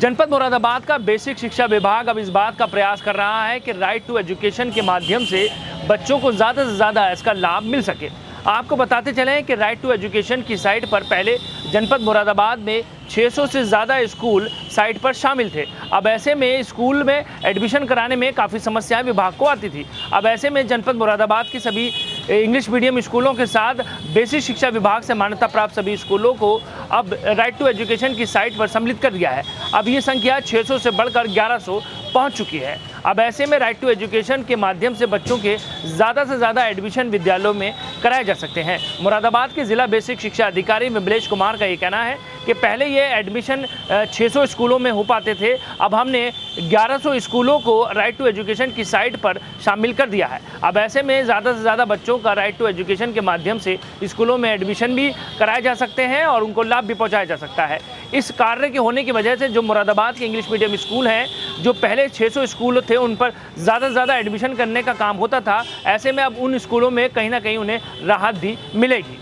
जनपद मुरादाबाद का बेसिक शिक्षा विभाग अब इस बात का प्रयास कर रहा है कि राइट टू एजुकेशन के माध्यम से बच्चों को ज़्यादा से ज़्यादा इसका लाभ मिल सके। आपको बताते चलें कि राइट टू एजुकेशन की साइट पर पहले जनपद मुरादाबाद में 600 से ज़्यादा स्कूल साइट पर शामिल थे। अब ऐसे में स्कूल में एडमिशन कराने में काफ़ी समस्याएं विभाग को आती थी। अब ऐसे में जनपद मुरादाबाद की सभी इंग्लिश मीडियम स्कूलों के साथ बेसिक शिक्षा विभाग से मान्यता प्राप्त सभी स्कूलों को अब राइट टू एजुकेशन की साइट पर सम्मिलित कर दिया है। अब ये संख्या 600 से बढ़कर 1100 पहुंच चुकी है। अब ऐसे में राइट टू एजुकेशन के माध्यम से बच्चों के ज़्यादा से ज़्यादा एडमिशन विद्यालयों में कराए जा सकते हैं। मुरादाबाद के ज़िला बेसिक शिक्षा अधिकारी विमलेश कुमार का ये कहना है कि पहले ये एडमिशन 600 स्कूलों में हो पाते थे, अब हमने 1100 स्कूलों को राइट टू एजुकेशन की साइट पर शामिल कर दिया है। अब ऐसे में ज़्यादा से ज़्यादा बच्चों का राइट टू एजुकेशन के माध्यम से स्कूलों में एडमिशन भी कराए जा सकते हैं और उनको लाभ भी पहुँचाया जा सकता है। इस कार्य के होने की वजह से जो मुरादाबाद के इंग्लिश मीडियम स्कूल हैं, जो पहले 600 स्कूल थे, उन पर ज़्यादा से ज़्यादा एडमिशन करने का काम होता था, ऐसे में अब उन स्कूलों में कहीं ना कहीं उन्हें राहत भी मिलेगी।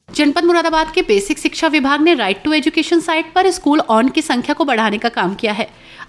जनपद मुरादाबाद के बेसिक शिक्षा विभाग ने राइट टू एजुकेशन साइट पर स्कूल ऑन की संख्या को बढ़ाने का काम किया है।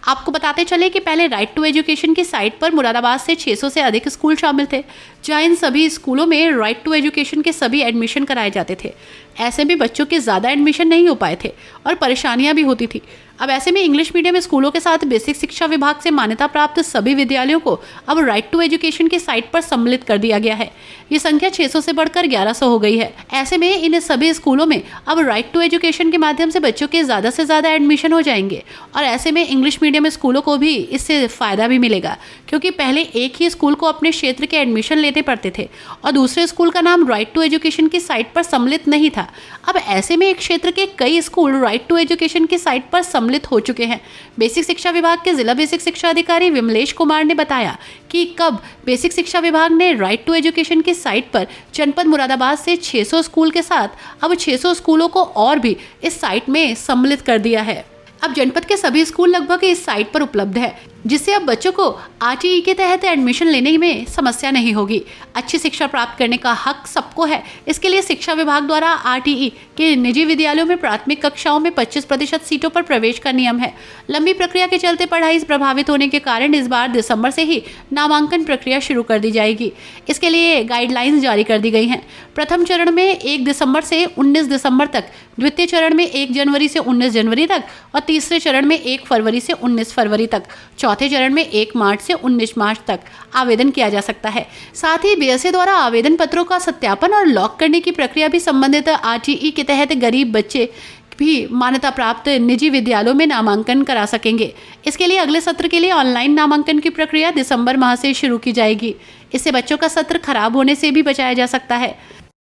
आपको बताते चले कि पहले राइट टू एजुकेशन की साइट पर मुरादाबाद से 600 से अधिक स्कूल शामिल थे, जहां इन सभी स्कूलों में राइट टू एजुकेशन के सभी एडमिशन कराए जाते थे। ऐसे में बच्चों के ज़्यादा एडमिशन नहीं हो पाए थे और परेशानियां भी होती थी। अब ऐसे में इंग्लिश मीडियम स्कूलों के साथ बेसिक शिक्षा विभाग से मान्यता प्राप्त सभी विद्यालयों को अब राइट टू एजुकेशन की साइट पर सम्मिलित कर दिया गया है। ये संख्या 600 से बढ़कर 1100 हो गई है। ऐसे में इन सभी स्कूलों में अब राइट टू एजुकेशन के माध्यम से बच्चों के ज़्यादा से ज़्यादा एडमिशन हो जाएंगे और ऐसे में इंग्लिश मीडियम स्कूलों को भी इससे फ़ायदा भी मिलेगा, क्योंकि पहले एक ही स्कूल को अपने क्षेत्र के एडमिशन लेने पड़ते थे और दूसरे स्कूल का नाम राइट टू एजुकेशन की साइट पर सम्मिलित नहीं था। अब ऐसे में एक क्षेत्र के कई स्कूल राइट टू एजुकेशन की साइट पर सम्मिलित हो चुके हैं। बेसिक शिक्षा विभाग के जिला बेसिक शिक्षा अधिकारी विमलेश कुमार ने बताया कि कब बेसिक शिक्षा विभाग ने राइट टू एजुकेशन की साइट पर जनपद मुरादाबाद से 600 स्कूल के साथ अब 600 स्कूलों को और भी इस साइट में सम्मिलित कर दिया है। अब जनपद के सभी स्कूल लगभग इस साइट पर उपलब्ध है, जिससे अब बच्चों को आरटीई के तहत एडमिशन लेने में समस्या नहीं होगी। अच्छी शिक्षा प्राप्त करने का हक सबको है। इसके लिए शिक्षा विभाग द्वारा आरटीई के निजी विद्यालयों में प्राथमिक कक्षाओं में 25% सीटों पर प्रवेश का नियम है। लंबी प्रक्रिया के चलते पढ़ाई प्रभावित होने के कारण इस बार दिसंबर से ही नामांकन प्रक्रिया शुरू कर दी जाएगी। इसके लिए गाइडलाइंस जारी कर दी गई हैं। प्रथम चरण में 1 दिसंबर से 19 दिसंबर तक, द्वितीय चरण में 1 जनवरी से 19 जनवरी तक और तीसरे चरण में 1 फरवरी से 19 फरवरी तक, चौथे चरण में 1 मार्च से 19 मार्च तक आवेदन किया जा सकता है। साथ ही बीएसए द्वारा आवेदन पत्रों का सत्यापन और लॉक करने की प्रक्रिया भी संबंधित आरटीई के तहत गरीब बच्चे भी मान्यता प्राप्त निजी विद्यालयों में नामांकन करा सकेंगे। इसके लिए अगले सत्र के लिए ऑनलाइन नामांकन की प्रक्रिया दिसंबर माह से शुरू की जाएगी। इससे बच्चों का सत्र खराब होने से भी बचाया जा सकता है।